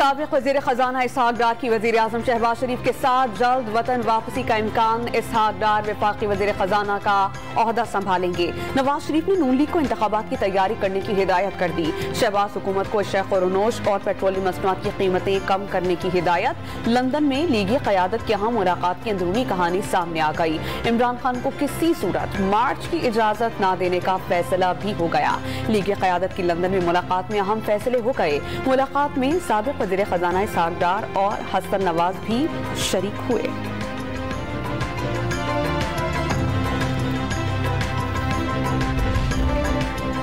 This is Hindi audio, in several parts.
साबिक़ वज़ीर ख़ज़ाना इसहाक़ डार की वज़ीर आज़म शहबाज शरीफ के साथ जल्द वतन वापसी का इम्कान। इसहाक़ डार वफ़ाक़ी वज़ीर ख़ज़ाना का ओहदा संभालेंगे। नवाज शरीफ ने नून लीग को इंतख़ाबात की तैयारी करने की हिदायत कर दी। शहबाज हुकूमत को शैख़-ओ-नोश और पेट्रोलियम मसनूआत की कीमतें कम करने की हिदायत। लंदन में लीगी क़यादत की अहम मुलाकात की अंदरूनी कहानी सामने आ गई। इमरान खान को किसी सूरत मार्च की इजाज़त न देने का फैसला भी हो गया। लीगी क़यादत की लंदन में मुलाकात में अहम फैसले हो गए। मुलाकात में साबिक़ वज़ीर ख़ज़ाना इसहाक़ डार और हसन नवाज भी शरीक हुए।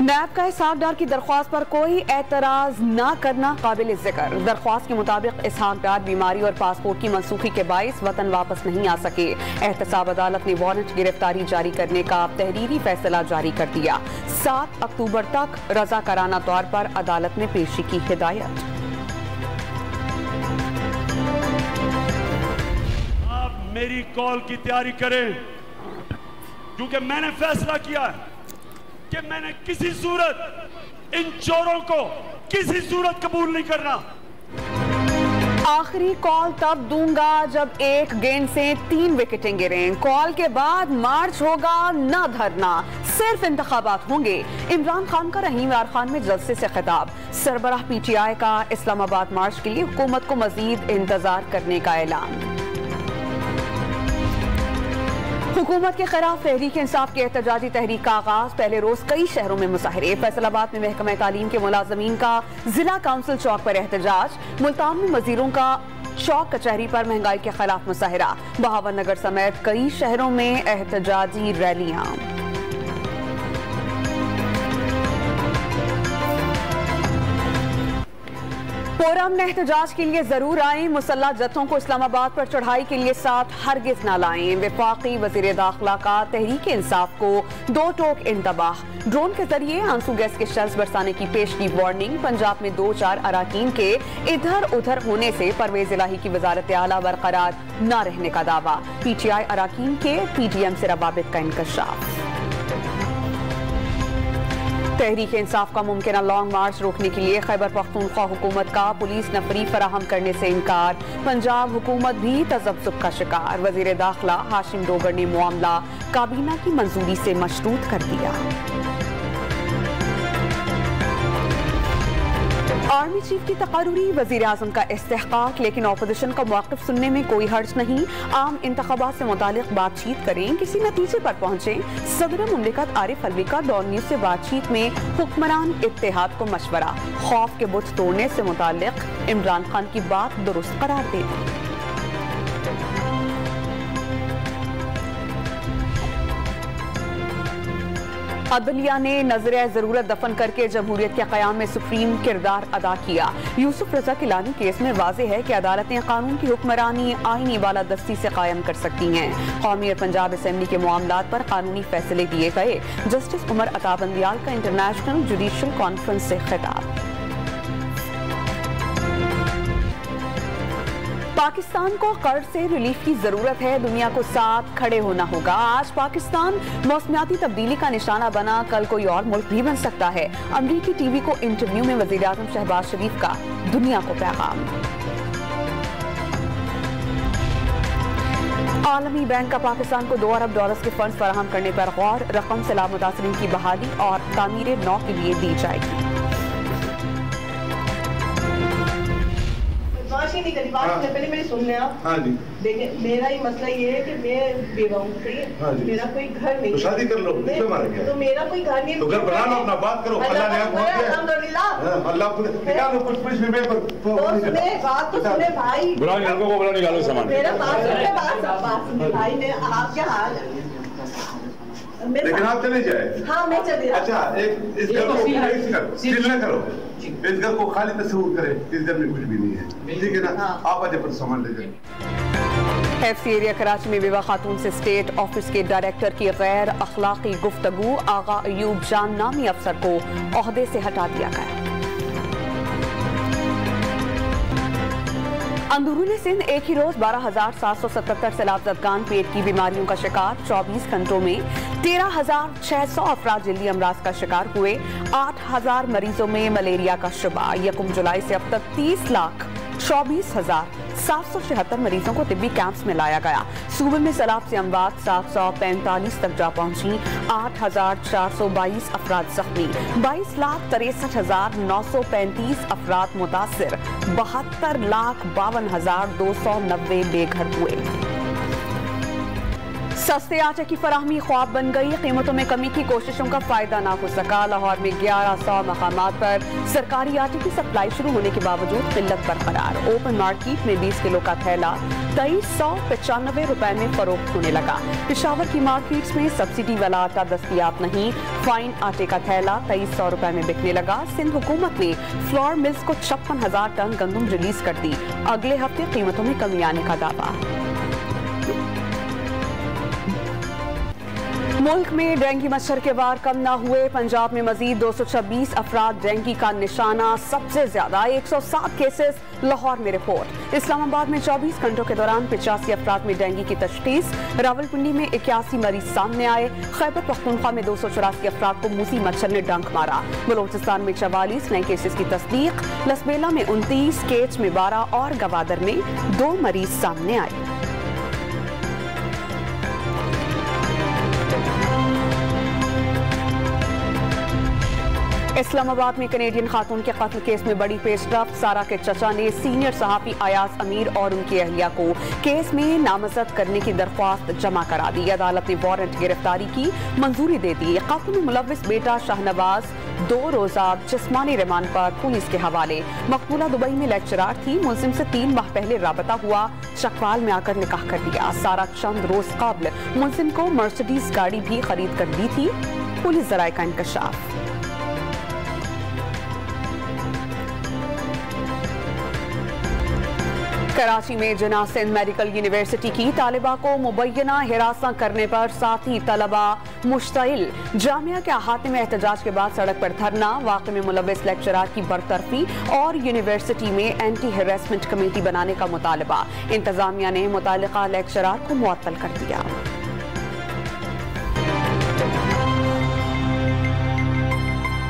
नैब का इसहाक़ डार की दरख्वास्त पर कोई एतराज़ न करना काबिल ज़िक्र। दरख्वास्त के मुताबिक इसहाक़ डार बीमारी और पासपोर्ट की मनसूखी के बाइस वतन वापस नहीं आ सके। एहतसाब अदालत ने वारंट गिरफ्तारी जारी करने का तहरीरी फैसला जारी कर दिया। 7 अक्टूबर तक रज़ाकाराना तौर पर अदालत में पेशी की हिदायत। आप मेरी कॉल की तैयारी करें, क्योंकि मैंने फैसला किया है कि मैंने किसी सूरत इन चोरों को किसी सूरत कबूल नहीं करना। आखिरी कॉल तब दूंगा जब एक गेंद से 3 विकेटें गिरें। कॉल के बाद मार्च होगा, न धरना, सिर्फ इंतखाबात होंगे। इमरान खान का रहीम यार खान में जलसे से खिताब। सरबराह PTI का इस्लामाबाद मार्च के लिए हुकूमत को मजीद इंतजार करने का ऐलान। हुकूमत के खिलाफ तहरीक इंसाफ की एहतजाजी तहरीक का आगाज। पहले रोज कई शहरों में मुजाहरे। फैसलाबाद में महकमा तालीम के मुलाजमीन का जिला काउंसिल चौक पर एहतजाज। मुल्तान में वजीरों का चौक कचहरी पर महंगाई के खिलाफ मुजाहरा। बहावर नगर समेत कई शहरों में एहतजाजी रैलियां। फोरम ने एहतजाज के लिए जरूर आए। मुसल्लह जत्थों को इस्लामाबाद पर चढ़ाई के लिए साथ हरगिज न लाएं। वफाकी वजीर दाखिला का तहरीक इंसाफ को 2 टोक इंतबाह। ड्रोन के जरिए आंसू गैस के शेल्स बरसाने की पेश की वार्निंग। पंजाब में 2-4 अराकीन के इधर उधर होने से परवेज इलाही की वजारत आला बरकरार न रहने का दावा। PTI अराकीन के PDM से रवाबित का इंकशाफ। तहरीक इंसाफ का मुमकिन लॉन्ग मार्च रोकने के लिए खैबर पख्तूनख्वा हुकूमत का पुलिस नफरी फराहम करने से इनकार। पंजाब हुकूमत भी तजब्जुब का शिकार। वजीर दाखिला हाशिम डोगर ने मामला काबीना की मंजूरी से मशरूत कर दिया। आर्मी चीफ की तकारुरी वजीर आजम का इस्तेहकाक, लेकिन ऑपोजिशन का मौक़िफ़ सुनने में कोई हर्ज नहीं। आम इंतखाबात से मुतालिक बातचीत करें, किसी नतीजे पर पहुंचे। सदर मुमलिकत आरिफ अलवी का डॉन न्यूज़ से बातचीत में हुक्मरान इत्तेहाद को मशवरा। खौफ के बुत तोड़ने से मुतालिक इमरान खान की बात दुरुस्त करार दे दी। अदलिया ने नजर जरूरत दफन करके जमहूरियत के क़याम में सुप्रीम किरदार अदा किया। यूसुफ रजा किलानी केस में वाज़े है कि अदालतें कानून की हुक्मरानी आईनी वाला दस्ती से कायम कर सकती हैं। कौमी और पंजाब असेंबली के मामलात पर कानूनी फैसले दिए गए। जस्टिस उमर अता बंदियाल का इंटरनेशनल जुडिशल कॉन्फ्रेंस से खिताब। पाकिस्तान को कर्ज से रिलीफ की जरूरत है, दुनिया को साथ खड़े होना होगा। आज पाकिस्तान मौसमियाती तब्दीली का निशाना बना, कल कोई और मुल्क भी बन सकता है। अमरीकी टीवी को इंटरव्यू में वजीर आज़म शहबाज शरीफ का दुनिया को पैगाम। आलमी बैंक का पाकिस्तान को $2 अरब के फंड फराहम करने पर गौर। रकम सैलाब मुतासरीन की बहाली और तामीर नौ के लिए दी जाएगी। पहले मेरी सुन लें आप। हाँ जी। देखिए, मेरा ही मसला ये है कि मैं बेवा हूँ, हाँ जी। मेरा कोई घर नहीं। तो शादी कर लो, तो मेरा कोई घर नहीं। तो घर बना लो, अपना बात करो। अल्लाह ने आपको अल्हम्दुलिल्लाह। अल्लाह को निकालो कुछ भी सुने बात तो सुने भाई। बुलाओ लड़कों को, बुलाओ, निकालो सामान। मेरा बात सुने भाई ने आपके हाल है। लेकिन आप चले जाए। हाँ मैं चली। अच्छा, एक इस घर को सील न करो, इस घर को खाली तस्वीर करे। इस घर में कुछ भी नहीं है, ठीक है ना? आप आज पर सामान ले जाए। FC एरिया कराची में विवा खातून से स्टेट ऑफिस के डायरेक्टर की गैर अखलाकी गुफ्तगू। आगा अयूब जान नामी अफसर को ओहदे से हटा दिया गया। अंदरूनी सिंध एक ही रोज 12,777 सैलाबजदगान पेट की बीमारियों का शिकार। 24 घंटों में 13,600 अफराद जल्दी अमराज का शिकार हुए। 8,000 मरीजों में मलेरिया का शुबा। 1 जुलाई से अब तक 24,776 मरीजों को तिब्बी कैंप्स में लाया गया। सूबे में सैलाब से अमवात 745 तक जा पहुंची। 8,422 अफराद जख्मी, 22,63,935 अफराद मुतासिर, 72,52,290 बेघर हुए। सस्ते आटे की फराहमी ख्वाब बन गई। कीमतों में कमी की कोशिशों का फायदा ना हो सका। लाहौर में 1100 मकामात पर सरकारी आटे की सप्लाई शुरू होने के बावजूद किल्लत बरकरार। ओपन मार्केट में 20 किलो का थैला 2395 रुपए में फरोख्त होने लगा। पेशावर की मार्केट्स में सब्सिडी वाला आटा दस्तयाब नहीं। फाइन आटे का थैला 2300 रुपए में बिकने लगा। सिंध हुकूमत ने फ्लोर मिल्स को 56,000 टन गंदम रिलीज कर दी। अगले हफ्ते कीमतों में कमी आने का दावा। मुल्क में डेंगू मच्छर के वार कम न हुए। पंजाब में मजीद 226 अफराद डेंगू का निशाना। सबसे ज्यादा 107 केसेस लाहौर में रिपोर्ट। इस्लामाबाद में 24 घंटों के दौरान 85 अफराद में डेंगू की तशखीस। रावलपिंडी में 81 मरीज सामने आए। खैबर पख्तूनख्वा में 284 अफराद को मूसी मच्छर ने डंक मारा। बलोचिस्तान में 44 नए केसेस की तस्दीक। लसबेला में 29, केच में 12 और गवादर में 2 मरीज सामने आए। इस्लामाबाद में कनेडियन खातून के कत्ल केस में बड़ी पेशरफ्त। सारा के चचा ने सीनियर सहाफी अयाज अमीर और उनकी अहलिया को केस में नामजद करने की दरख्वास्त जमा करा दी। अदालत ने वारंट गिरफ्तारी की मंजूरी दे दी। कत्ल में मुलव्विस बेटा शाहनवाज 2 रोजा जिस्मानी रिमांड पर पुलिस के हवाले। मकबूला दुबई में लेक्चरार थी। मुलजिम से 3 माह पहले राबता हुआ। चकवाल में आकर निकाह कर लिया। सारा चंद रोज कबल मुलजिम को मर्सिडीज गाड़ी भी खरीद कर दी थी। पुलिस जराये का इंकशाफ। कराची में जिन्ना सिंध मेडिकल यूनिवर्सिटी की तालिबा को मुबैना हिरासत करने पर साथी तलबा मुश्तइल। जामिया के अहाते में एहतजाज के बाद सड़क पर धरना। वाक़े में मुलव्विस लेक्चरार की बरतरफी और यूनिवर्सिटी में एंटी हेरेसमेंट कमेटी बनाने का मुतालबा। इंतजामिया ने मुतालिका लेक्चरार को मुअत्तल कर दिया।